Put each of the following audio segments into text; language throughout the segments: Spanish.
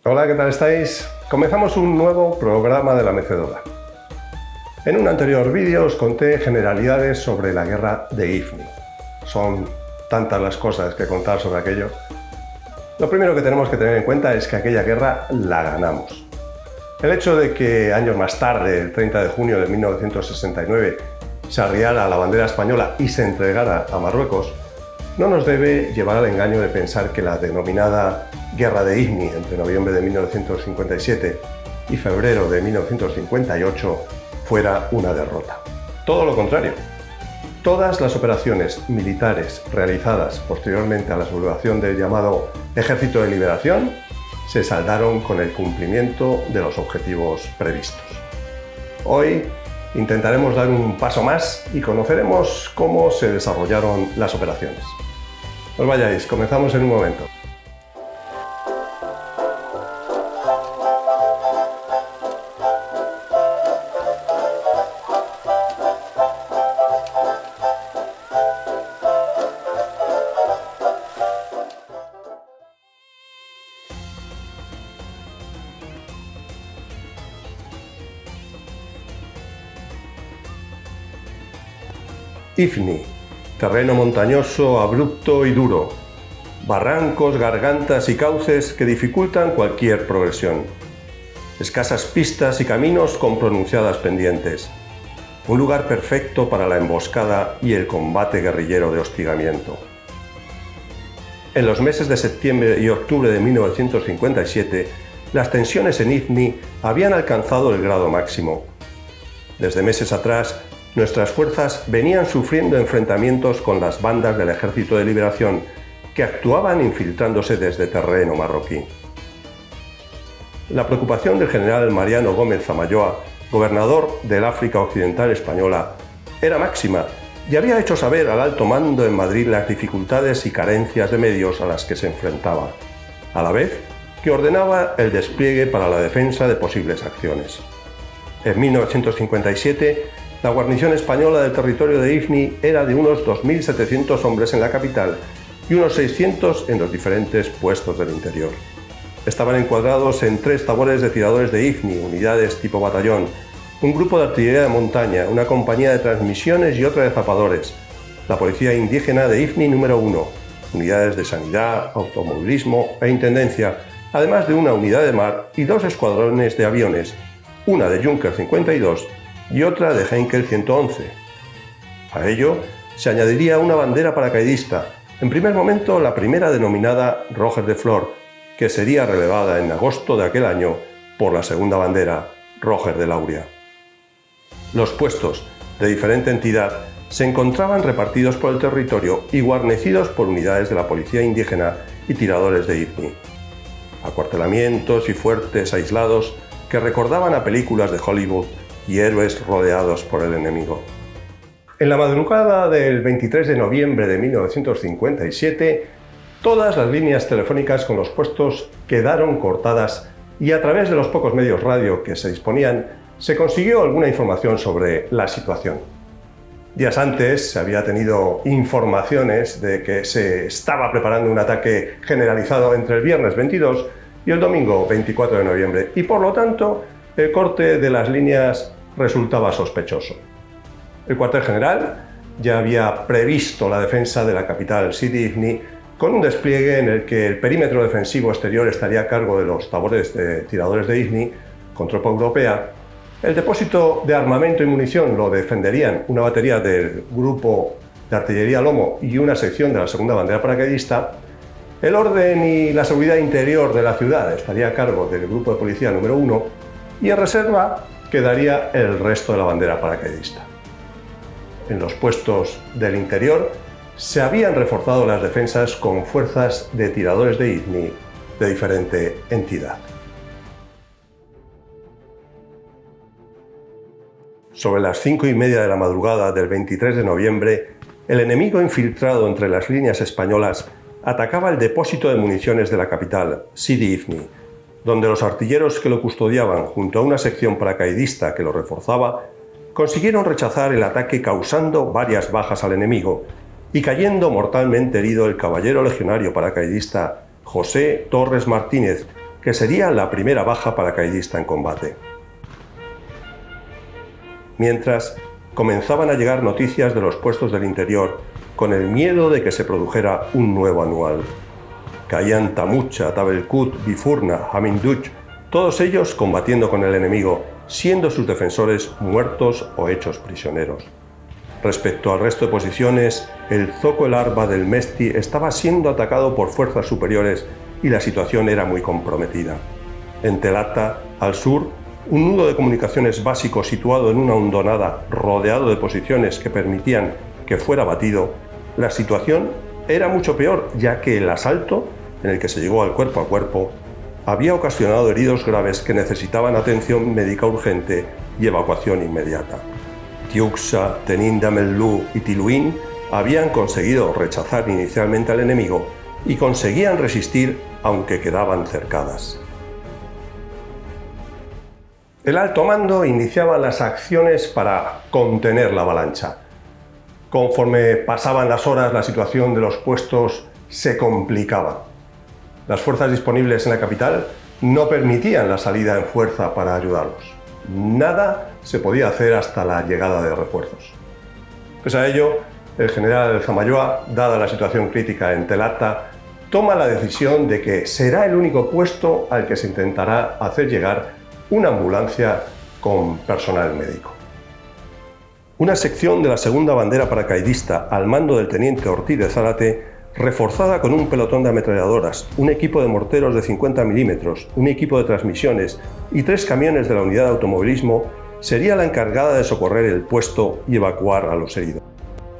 Hola, ¿qué tal estáis? Comenzamos un nuevo programa de la mecedora. En un anterior vídeo os conté generalidades sobre la guerra de Ifni. Son tantas las cosas que contar sobre aquello. Lo primero que tenemos que tener en cuenta es que aquella guerra la ganamos. El hecho de que años más tarde, el 30 de junio de 1969, se arriara la bandera española y se entregara a Marruecos, no nos debe llevar al engaño de pensar que la denominada Guerra de Ifni entre noviembre de 1957 y febrero de 1958 fuera una derrota. Todo lo contrario. Todas las operaciones militares realizadas posteriormente a la sublevación del llamado Ejército de Liberación se saldaron con el cumplimiento de los objetivos previstos. Hoy intentaremos dar un paso más y conoceremos cómo se desarrollaron las operaciones. No os vayáis, comenzamos en un momento. Ifni, terreno montañoso, abrupto y duro, barrancos, gargantas y cauces que dificultan cualquier progresión, escasas pistas y caminos con pronunciadas pendientes, un lugar perfecto para la emboscada y el combate guerrillero de hostigamiento. En los meses de septiembre y octubre de 1957, las tensiones en Ifni habían alcanzado el grado máximo. Desde meses atrás, nuestras fuerzas venían sufriendo enfrentamientos con las bandas del Ejército de Liberación que actuaban infiltrándose desde terreno marroquí. La preocupación del general Mariano Gómez Zamayoa, gobernador del África Occidental española, era máxima y había hecho saber al alto mando en Madrid las dificultades y carencias de medios a las que se enfrentaba, a la vez que ordenaba el despliegue para la defensa de posibles acciones. En 1957, la guarnición española del territorio de Ifni era de unos 2.700 hombres en la capital y unos 600 en los diferentes puestos del interior. Estaban encuadrados en 3 tabores de tiradores de Ifni, unidades tipo batallón, un grupo de artillería de montaña, una compañía de transmisiones y otra de zapadores, la Policía Indígena de Ifni número 1, unidades de sanidad, automovilismo e intendencia, además de una unidad de mar y 2 escuadrones de aviones, una de Junker 52 y otra de Heinkel 111. A ello se añadiría una bandera paracaidista, en primer momento la primera denominada Roger de Flor, que sería relevada en agosto de aquel año por la segunda bandera, Roger de Lauria. Los puestos de diferente entidad se encontraban repartidos por el territorio y guarnecidos por unidades de la Policía Indígena y tiradores de Ifni. Acuartelamientos y fuertes aislados que recordaban a películas de Hollywood y héroes rodeados por el enemigo. En la madrugada del 23 de noviembre de 1957, todas las líneas telefónicas con los puestos quedaron cortadas y a través de los pocos medios radio que se disponían, se consiguió alguna información sobre la situación. Días antes se había tenido informaciones de que se estaba preparando un ataque generalizado entre el viernes 22 y el domingo 24 de noviembre y por lo tanto el corte de las líneas resultaba sospechoso. El cuartel general ya había previsto la defensa de la capital Sidi Ifni con un despliegue en el que el perímetro defensivo exterior estaría a cargo de los tabores de tiradores de Ifni con tropa europea, el depósito de armamento y munición lo defenderían una batería del grupo de artillería Lomo y una sección de la segunda bandera paracaidista, el orden y la seguridad interior de la ciudad estaría a cargo del grupo de policía número 1 y en reserva quedaría el resto de la bandera paracaidista. En los puestos del interior se habían reforzado las defensas con fuerzas de tiradores de Ifni de diferente entidad. Sobre las 5:30 de la madrugada del 23 de noviembre, el enemigo infiltrado entre las líneas españolas atacaba el depósito de municiones de la capital, Sidi Ifni, donde los artilleros que lo custodiaban junto a una sección paracaidista que lo reforzaba, consiguieron rechazar el ataque causando varias bajas al enemigo y cayendo mortalmente herido el caballero legionario paracaidista José Torres Martínez, que sería la primera baja paracaidista en combate. Mientras, comenzaban a llegar noticias de los puestos del interior con el miedo de que se produjera un nuevo anual. Caían Tamucha, Tabelkut, Bifurna, Haminduch, todos ellos combatiendo con el enemigo, siendo sus defensores muertos o hechos prisioneros. Respecto al resto de posiciones, el Zoco el Arba del Mesti estaba siendo atacado por fuerzas superiores y la situación era muy comprometida. En Telata, al sur, un nudo de comunicaciones básico situado en una hondonada rodeado de posiciones que permitían que fuera batido, la situación era mucho peor, ya que el asalto, en el que se llegó al cuerpo a cuerpo, había ocasionado heridos graves que necesitaban atención médica urgente y evacuación inmediata. Tiuxa, Teninda Mellú y Tiluín habían conseguido rechazar inicialmente al enemigo y conseguían resistir aunque quedaban cercadas. El alto mando iniciaba las acciones para contener la avalancha. Conforme pasaban las horas, la situación de los puestos se complicaba. Las fuerzas disponibles en la capital no permitían la salida en fuerza para ayudarlos. Nada se podía hacer hasta la llegada de refuerzos. Pese a ello, el general Zamayoa, dada la situación crítica en Telata, toma la decisión de que será el único puesto al que se intentará hacer llegar una ambulancia con personal médico. Una sección de la segunda bandera paracaidista al mando del teniente Ortiz de Zárate, reforzada con un pelotón de ametralladoras, un equipo de morteros de 50 milímetros, un equipo de transmisiones y 3 camiones de la unidad de automovilismo, sería la encargada de socorrer el puesto y evacuar a los heridos.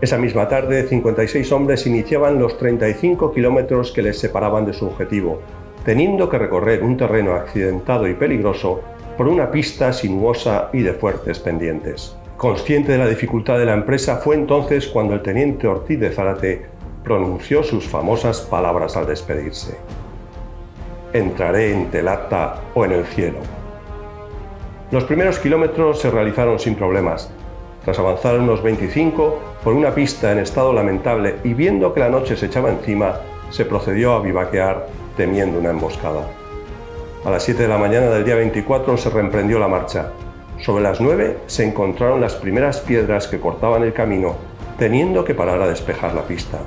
Esa misma tarde, 56 hombres iniciaban los 35 kilómetros que les separaban de su objetivo, teniendo que recorrer un terreno accidentado y peligroso por una pista sinuosa y de fuertes pendientes. Consciente de la dificultad de la empresa, fue entonces cuando el teniente Ortiz de Zárate pronunció sus famosas palabras al despedirse: «Entraré en Telata o en el cielo». Los primeros kilómetros se realizaron sin problemas. Tras avanzar unos 25 por una pista en estado lamentable y viendo que la noche se echaba encima, se procedió a bivaquear temiendo una emboscada. A las 7 de la mañana del día 24 se reemprendió la marcha. Sobre las 9 se encontraron las primeras piedras que cortaban el camino, teniendo que parar a despejar la pista.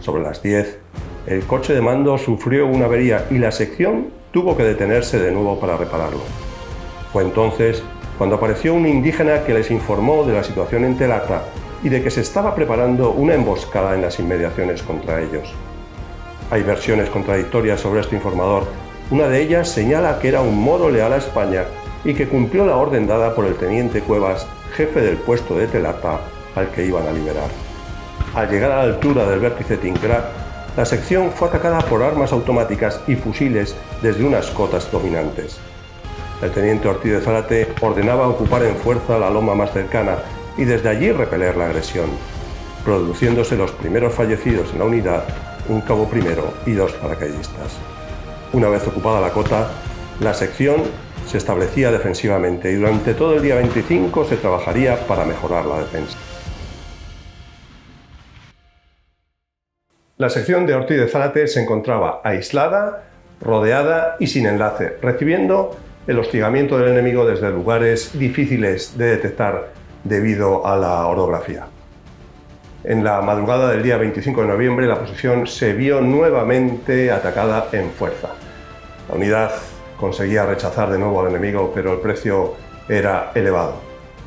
Sobre las 10, el coche de mando sufrió una avería y la sección tuvo que detenerse de nuevo para repararlo. Fue entonces cuando apareció un indígena que les informó de la situación en Telata y de que se estaba preparando una emboscada en las inmediaciones contra ellos. Hay versiones contradictorias sobre este informador. Una de ellas señala que era un moro leal a España y que cumplió la orden dada por el teniente Cuevas, jefe del puesto de Telata, al que iban a liberar. Al llegar a la altura del vértice Tincrá, la sección fue atacada por armas automáticas y fusiles desde unas cotas dominantes. El teniente Ortiz de Zárate ordenaba ocupar en fuerza la loma más cercana y desde allí repeler la agresión, produciéndose los primeros fallecidos en la unidad, un cabo primero y 2 paracaidistas. Una vez ocupada la cota, la sección se establecía defensivamente y durante todo el día 25 se trabajaría para mejorar la defensa. La sección de Ortiz de Zárate se encontraba aislada, rodeada y sin enlace, recibiendo el hostigamiento del enemigo desde lugares difíciles de detectar debido a la orografía. En la madrugada del día 25 de noviembre, la posición se vio nuevamente atacada en fuerza. La unidad conseguía rechazar de nuevo al enemigo, pero el precio era elevado.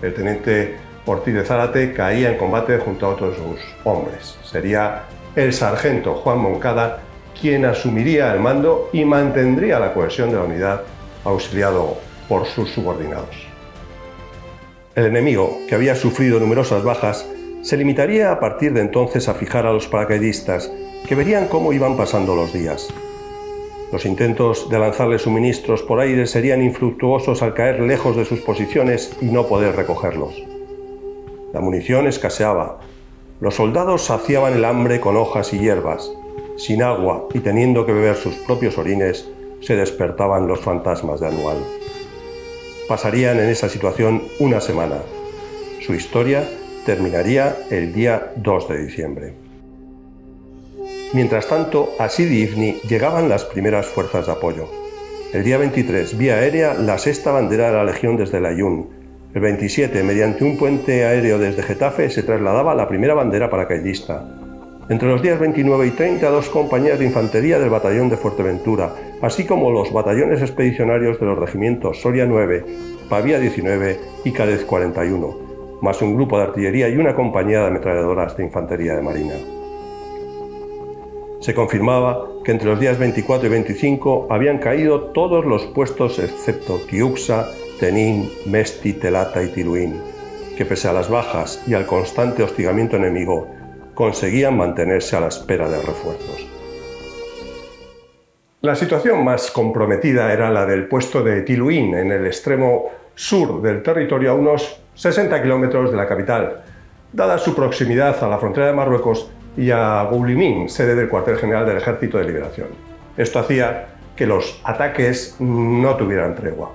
El teniente Ortiz de Zárate caía en combate junto a otros de sus hombres. Sería el sargento Juan Moncada quien asumiría el mando y mantendría la cohesión de la unidad, auxiliado por sus subordinados. El enemigo, que había sufrido numerosas bajas, se limitaría a partir de entonces a fijar a los paracaidistas, que verían cómo iban pasando los días. Los intentos de lanzarles suministros por aire serían infructuosos al caer lejos de sus posiciones y no poder recogerlos. La munición escaseaba. Los soldados saciaban el hambre con hojas y hierbas. Sin agua y teniendo que beber sus propios orines, se despertaban los fantasmas de Anual. Pasarían en esa situación una semana. Su historia terminaría el día 2 de diciembre. Mientras tanto, a Sidi Ifni llegaban las primeras fuerzas de apoyo. El día 23, vía aérea, la sexta bandera de la Legión desde Layún. El 27, mediante un puente aéreo desde Getafe, se trasladaba la primera bandera paracaidista. Entre los días 29 y 30, 2 compañías de infantería del batallón de Fuerteventura, así como los batallones expedicionarios de los regimientos Soria 9, Pavía 19 y Cádiz 41, más un grupo de artillería y una compañía de ametralladoras de infantería de marina. Se confirmaba que entre los días 24 y 25 habían caído todos los puestos excepto Tiuxa, Tenín, Mesti, Telata y Tiluín, que pese a las bajas y al constante hostigamiento enemigo, conseguían mantenerse a la espera de refuerzos. La situación más comprometida era la del puesto de Tiluín, en el extremo sur del territorio, a unos 60 kilómetros de la capital, dada su proximidad a la frontera de Marruecos y a Goulimín, sede del cuartel general del Ejército de Liberación. Esto hacía que los ataques no tuvieran tregua.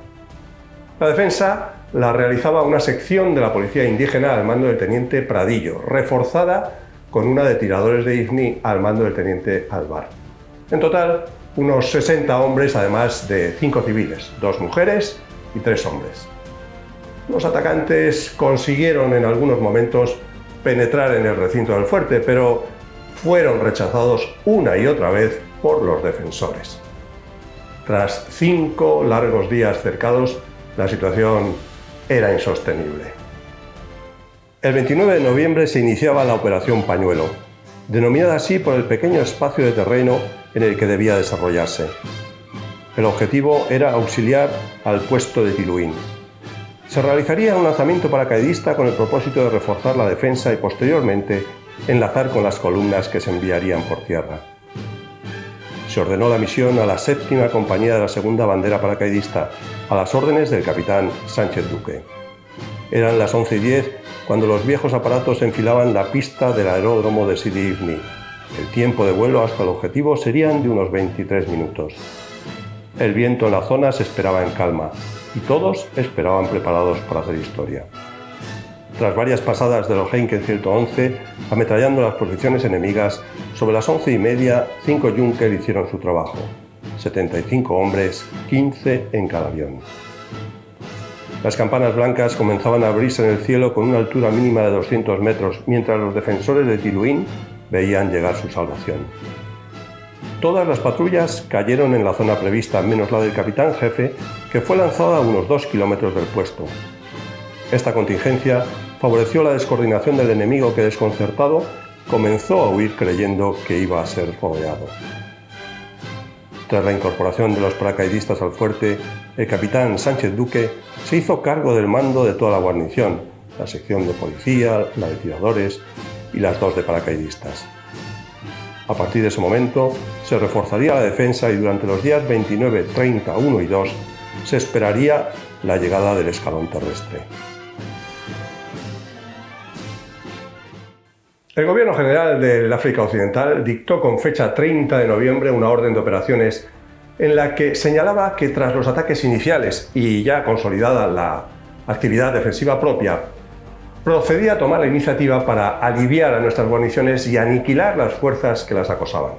La defensa la realizaba una sección de la policía indígena al mando del teniente Pradillo, reforzada con una de tiradores de IFNI al mando del teniente Alvar. En total, unos 60 hombres, además de 5 civiles, 2 mujeres y 3 hombres. Los atacantes consiguieron en algunos momentos penetrar en el recinto del fuerte, pero fueron rechazados una y otra vez por los defensores. Tras 5 largos días cercados, la situación era insostenible. El 29 de noviembre se iniciaba la Operación Pañuelo, denominada así por el pequeño espacio de terreno en el que debía desarrollarse. El objetivo era auxiliar al puesto de Tiluín. Se realizaría un lanzamiento paracaidista con el propósito de reforzar la defensa y posteriormente enlazar con las columnas que se enviarían por tierra. Se ordenó la misión a la 7ª compañía de la 2ª bandera paracaidista, a las órdenes del capitán Sánchez Duque. Eran las 11:10 cuando los viejos aparatos enfilaban la pista del aeródromo de Sidi Ifni. El tiempo de vuelo hasta el objetivo serían de unos 23 minutos. El viento en la zona se esperaba en calma y todos esperaban preparados para hacer historia. Tras varias pasadas del Heinkel 111, ametrallando las posiciones enemigas, sobre las 11:30, 5 Junker hicieron su trabajo. 75 hombres, 15 en cada avión. Las campanas blancas comenzaban a abrirse en el cielo con una altura mínima de 200 metros, mientras los defensores de Tiluín veían llegar su salvación. Todas las patrullas cayeron en la zona prevista, menos la del capitán jefe, que fue lanzada a unos 2 kilómetros del puesto. Esta contingencia favoreció la descoordinación del enemigo que, desconcertado, comenzó a huir creyendo que iba a ser rodeado. Tras la incorporación de los paracaidistas al fuerte, el capitán Sánchez Duque se hizo cargo del mando de toda la guarnición, la sección de policía, la de tiradores y las 2 de paracaidistas. A partir de ese momento, se reforzaría la defensa y durante los días 29, 30, 1 y 2 se esperaría la llegada del escalón terrestre. El Gobierno General del África Occidental dictó con fecha 30 de noviembre una orden de operaciones en la que señalaba que tras los ataques iniciales y ya consolidada la actividad defensiva propia, procedía a tomar la iniciativa para aliviar a nuestras guarniciones y aniquilar las fuerzas que las acosaban.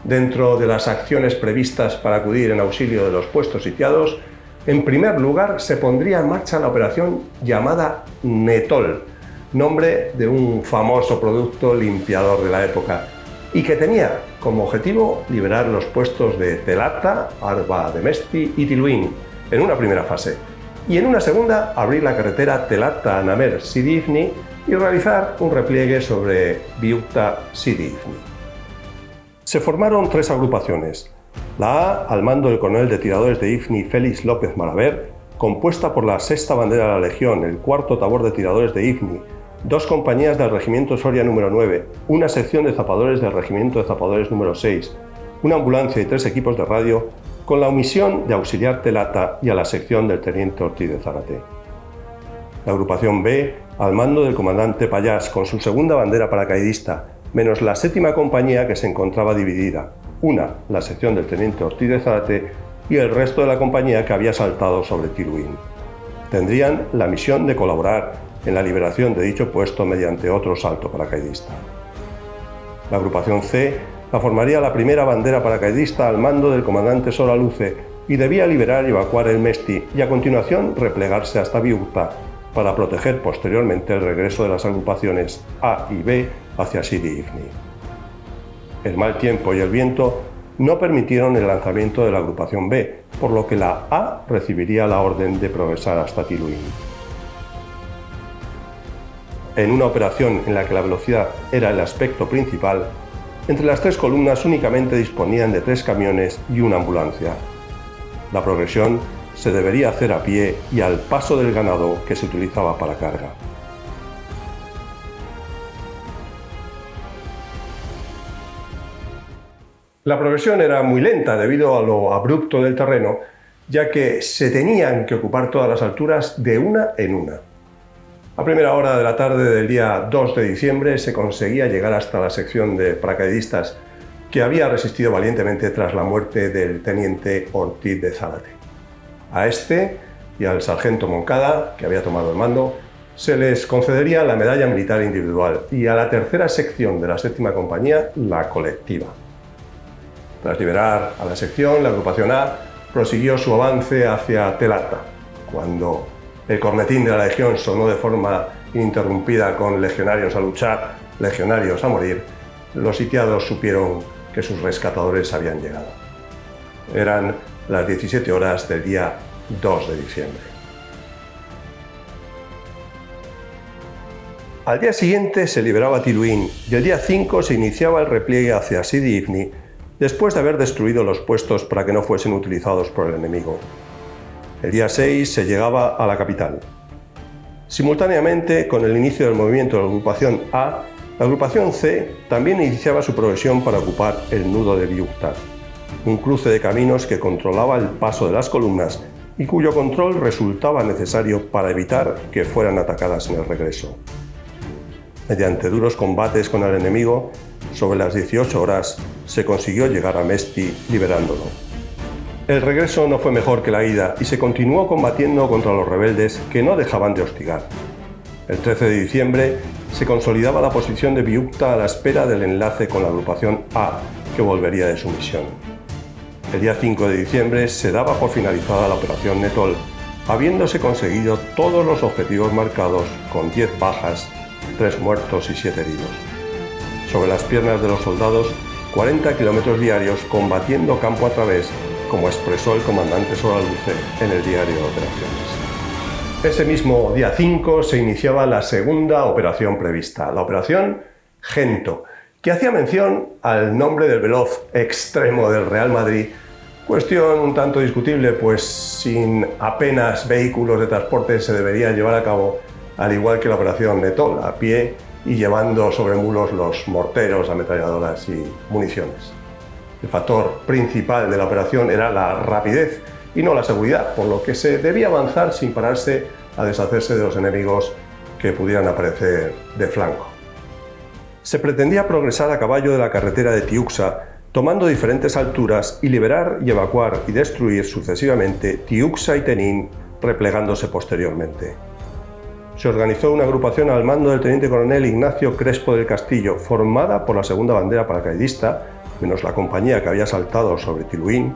Dentro de las acciones previstas para acudir en auxilio de los puestos sitiados, en primer lugar se pondría en marcha la operación llamada Netol, nombre de un famoso producto limpiador de la época, y que tenía como objetivo liberar los puestos de Telata, Arba de Mesti y Tiluín en una primera fase, y en una segunda abrir la carretera Telata-Namer-Sidi Ifni y realizar un repliegue sobre Biukta-Sidi Ifni. Se formaron 3 agrupaciones: la A, al mando del coronel de tiradores de Ifni Félix López Malaver, compuesta por la 6ª bandera de la Legión, el 4º tabor de tiradores de Ifni, 2 compañías del Regimiento Soria número 9, una sección de zapadores del Regimiento de Zapadores número 6, una ambulancia y 3 equipos de radio, con la omisión de auxiliar Telata y a la sección del teniente Ortiz de Zárate. La agrupación B, al mando del comandante Payás, con su 2ª bandera paracaidista, menos la 7ª compañía que se encontraba dividida, una, la sección del teniente Ortiz de Zárate, y el resto de la compañía que había saltado sobre Tiluín. Tendrían la misión de colaborar en la liberación de dicho puesto mediante otro salto paracaidista. La agrupación C, La formaría la primera bandera paracaidista al mando del comandante Soraluce y debía liberar y evacuar el Mesti y a continuación replegarse hasta Biucta para proteger posteriormente el regreso de las agrupaciones A y B hacia Sidi Ifni. El mal tiempo y el viento no permitieron el lanzamiento de la agrupación B, por lo que la A recibiría la orden de progresar hasta Tiluín. En una operación en la que la velocidad era el aspecto principal, entre las tres columnas únicamente disponían de 3 camiones y una ambulancia. La progresión se debería hacer a pie y al paso del ganado que se utilizaba para carga. La progresión era muy lenta debido a lo abrupto del terreno, ya que se tenían que ocupar todas las alturas de una en una. A primera hora de la tarde del día 2 de diciembre se conseguía llegar hasta la sección de paracaidistas que había resistido valientemente tras la muerte del teniente Ortiz de Zárate. A este y al sargento Moncada, que había tomado el mando, se les concedería la medalla militar individual y a la tercera sección de la 7ª compañía la colectiva. Tras liberar a la sección, la agrupación A prosiguió su avance hacia Telata. Cuando el cornetín de la legión sonó de forma ininterrumpida con legionarios a luchar, legionarios a morir, los sitiados supieron que sus rescatadores habían llegado. Eran las 17 horas del día 2 de diciembre. Al día siguiente se liberaba Tiluín y el día 5 se iniciaba el repliegue hacia Sidi Ifni después de haber destruido los puestos para que no fuesen utilizados por el enemigo. El día 6 se llegaba a la capital. Simultáneamente con el inicio del movimiento de la agrupación A, la agrupación C también iniciaba su progresión para ocupar el nudo de Biucta, un cruce de caminos que controlaba el paso de las columnas y cuyo control resultaba necesario para evitar que fueran atacadas en el regreso. Mediante duros combates con el enemigo, sobre las 18 horas se consiguió llegar a Mesti liberándolo. El regreso no fue mejor que la ida y se continuó combatiendo contra los rebeldes que no dejaban de hostigar. El 13 de diciembre se consolidaba la posición de Biucta a la espera del enlace con la agrupación A, que volvería de su misión. El día 5 de diciembre se daba por finalizada la operación Netol, habiéndose conseguido todos los objetivos marcados con 10 bajas, 3 muertos y 7 heridos. Sobre las piernas de los soldados, 40 kilómetros diarios combatiendo campo a través, como expresó el comandante Soraluce en el diario de operaciones. Ese mismo día 5 se iniciaba la segunda operación prevista, la operación Gento, que hacía mención al nombre del veloz extremo del Real Madrid, cuestión un tanto discutible, pues sin apenas vehículos de transporte se debería llevar a cabo, al igual que la operación Netol, a pie y llevando sobre mulos los morteros, ametralladoras y municiones. El factor principal de la operación era la rapidez y no la seguridad, por lo que se debía avanzar sin pararse a deshacerse de los enemigos que pudieran aparecer de flanco. Se pretendía progresar a caballo de la carretera de Tiuxa, tomando diferentes alturas y liberar y evacuar y destruir sucesivamente Tiuxa y Tenín, replegándose posteriormente. Se organizó una agrupación al mando del teniente coronel Ignacio Crespo del Castillo, formada por la segunda bandera paracaidista, menos la compañía que había saltado sobre Tiluín,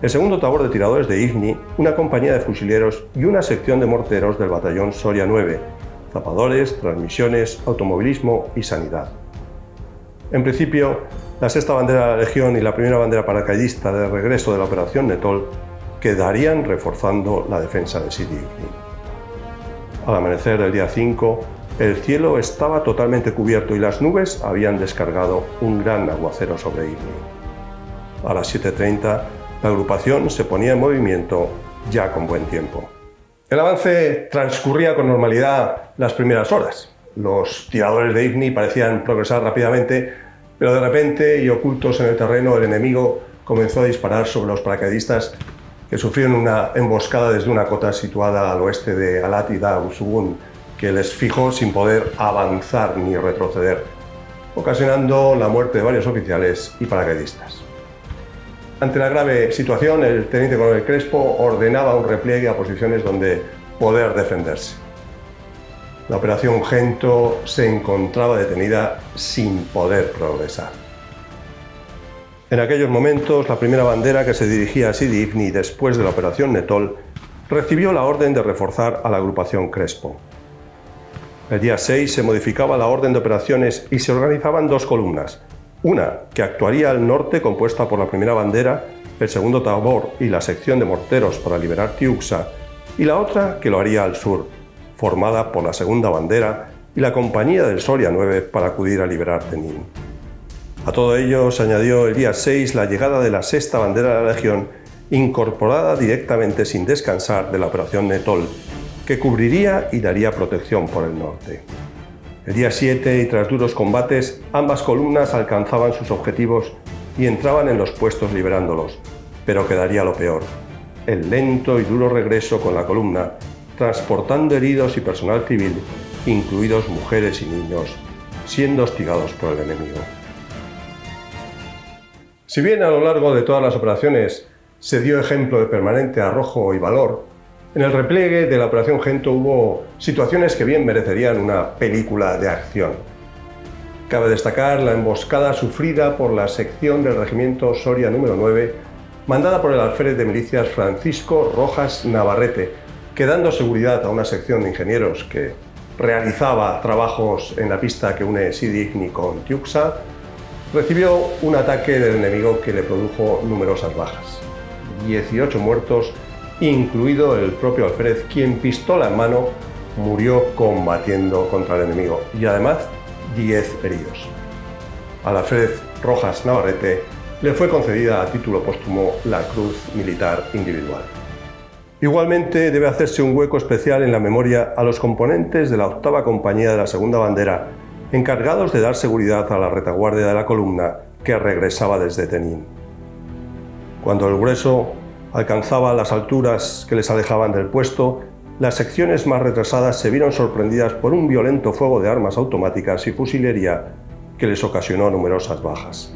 el segundo tabor de tiradores de Ifni, una compañía de fusileros y una sección de morteros del batallón Soria 9, zapadores, transmisiones, automovilismo y sanidad. En principio, la sexta bandera de la Legión y la primera bandera paracaidista de regreso de la operación Netol quedarían reforzando la defensa de Sidi Ifni. Al amanecer del día 5, el cielo estaba totalmente cubierto y las nubes habían descargado un gran aguacero sobre Ifni. A las 7:30, la agrupación se ponía en movimiento ya con buen tiempo. El avance transcurría con normalidad las primeras horas. Los tiradores de Ifni parecían progresar rápidamente, pero de repente y ocultos en el terreno, el enemigo comenzó a disparar sobre los paracaidistas que sufrieron una emboscada desde una cota situada al oeste de Alat y Ushugun, que les fijó sin poder avanzar ni retroceder, ocasionando la muerte de varios oficiales y paracaidistas. Ante la grave situación, el teniente coronel Crespo ordenaba un repliegue a posiciones donde poder defenderse. La operación Gento se encontraba detenida sin poder progresar. En aquellos momentos, la primera bandera que se dirigía a Sidi Ifni después de la operación Netol recibió la orden de reforzar a la agrupación Crespo. El día 6 se modificaba la orden de operaciones y se organizaban dos columnas, una que actuaría al norte compuesta por la primera bandera, el segundo tabor y la sección de morteros para liberar Tiuxa, y la otra que lo haría al sur, formada por la segunda bandera y la compañía del Soria 9 para acudir a liberar Tenín. A todo ello se añadió el día 6 la llegada de la sexta bandera de la Legión, incorporada directamente sin descansar de la operación Netol, que cubriría y daría protección por el norte. El día 7 y tras duros combates, ambas columnas alcanzaban sus objetivos y entraban en los puestos liberándolos, pero quedaría lo peor, el lento y duro regreso con la columna, transportando heridos y personal civil, incluidos mujeres y niños, siendo hostigados por el enemigo. Si bien a lo largo de todas las operaciones se dio ejemplo de permanente arrojo y valor, en el repliegue de la Operación Gento hubo situaciones que bien merecerían una película de acción. Cabe destacar la emboscada sufrida por la sección del Regimiento Soria número 9, mandada por el alférez de milicias Francisco Rojas Navarrete, que dando seguridad a una sección de ingenieros que realizaba trabajos en la pista que une Sidi Ifni con Tiuxa, recibió un ataque del enemigo que le produjo numerosas bajas. 18 muertos, incluido el propio alférez, quien, pistola en mano, murió combatiendo contra el enemigo, y además 10 heridos. Al alférez Rojas Navarrete le fue concedida a título póstumo la Cruz Militar Individual. Igualmente debe hacerse un hueco especial en la memoria a los componentes de la 8ª Compañía de la Segunda Bandera, encargados de dar seguridad a la retaguardia de la columna que regresaba desde Tenín. Cuando el grueso alcanzaba las alturas que les alejaban del puesto, las secciones más retrasadas se vieron sorprendidas por un violento fuego de armas automáticas y fusilería que les ocasionó numerosas bajas.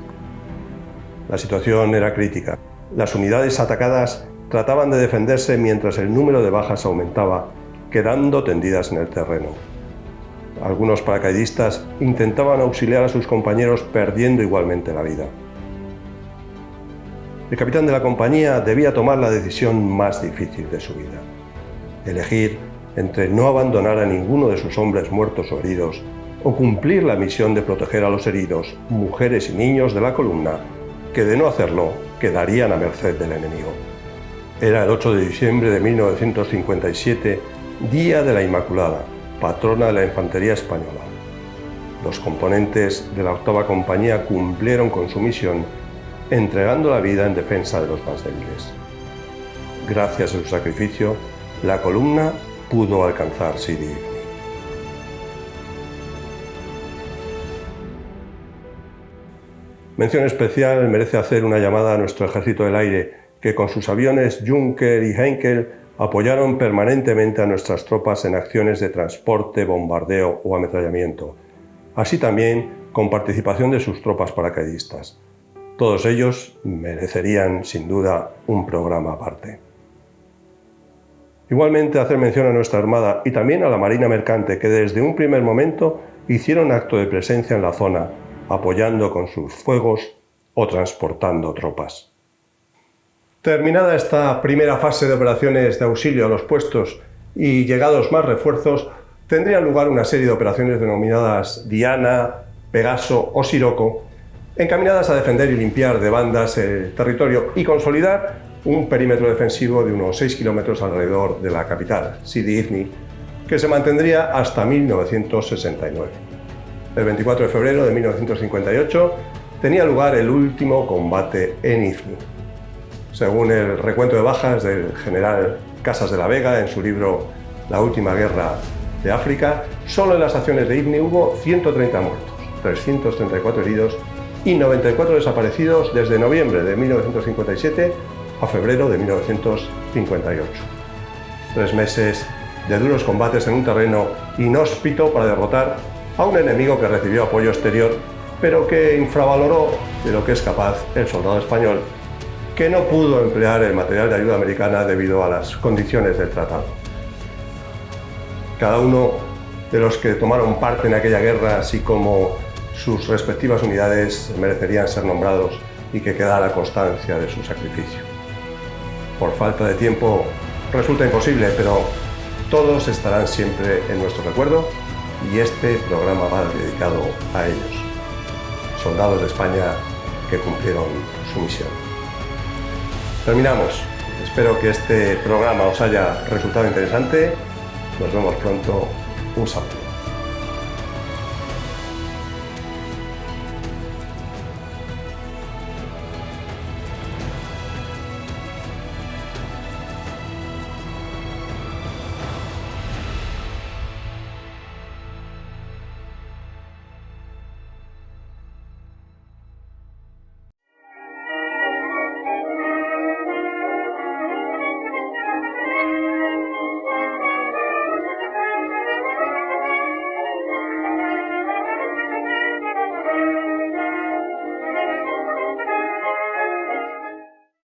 La situación era crítica. Las unidades atacadas trataban de defenderse mientras el número de bajas aumentaba, quedando tendidas en el terreno. Algunos paracaidistas intentaban auxiliar a sus compañeros perdiendo igualmente la vida. El capitán de la compañía debía tomar la decisión más difícil de su vida: elegir entre no abandonar a ninguno de sus hombres muertos o heridos o cumplir la misión de proteger a los heridos, mujeres y niños de la columna, que de no hacerlo quedarían a merced del enemigo. Era el 8 de diciembre de 1957, Día de la Inmaculada, patrona de la infantería española. Los componentes de la 8ª Compañía cumplieron con su misión, entregando la vida en defensa de los más débiles. Gracias a su sacrificio, la columna pudo alcanzar Sidi Ifni. Mención especial merece hacer una llamada a nuestro Ejército del Aire, que con sus aviones Junker y Heinkel apoyaron permanentemente a nuestras tropas en acciones de transporte, bombardeo o ametrallamiento, así también con participación de sus tropas paracaidistas. Todos ellos merecerían, sin duda, un programa aparte. Igualmente hacer mención a nuestra Armada y también a la Marina Mercante, que desde un primer momento hicieron acto de presencia en la zona, apoyando con sus fuegos o transportando tropas. Terminada esta primera fase de operaciones de auxilio a los puestos y llegados más refuerzos, tendría lugar una serie de operaciones denominadas Diana, Pegaso o Siroco, encaminadas a defender y limpiar de bandas el territorio y consolidar un perímetro defensivo de unos 6 kilómetros alrededor de la capital, Sidi Ifni, que se mantendría hasta 1969. El 24 de febrero de 1958 tenía lugar el último combate en Ifni. Según el recuento de bajas del general Casas de la Vega en su libro La última guerra de África, solo en las acciones de Ifni hubo 130 muertos, 334 heridos y 94 desaparecidos desde noviembre de 1957 a febrero de 1958. 3 meses de duros combates en un terreno inhóspito para derrotar a un enemigo que recibió apoyo exterior, pero que infravaloró de lo que es capaz el soldado español, que no pudo emplear el material de ayuda americana debido a las condiciones del tratado. Cada uno de los que tomaron parte en aquella guerra, así como sus respectivas unidades, merecerían ser nombrados y que quedara constancia de su sacrificio. Por falta de tiempo resulta imposible, pero todos estarán siempre en nuestro recuerdo y este programa va dedicado a ellos, soldados de España que cumplieron su misión. Terminamos. Espero que este programa os haya resultado interesante. Nos vemos pronto. Un saludo.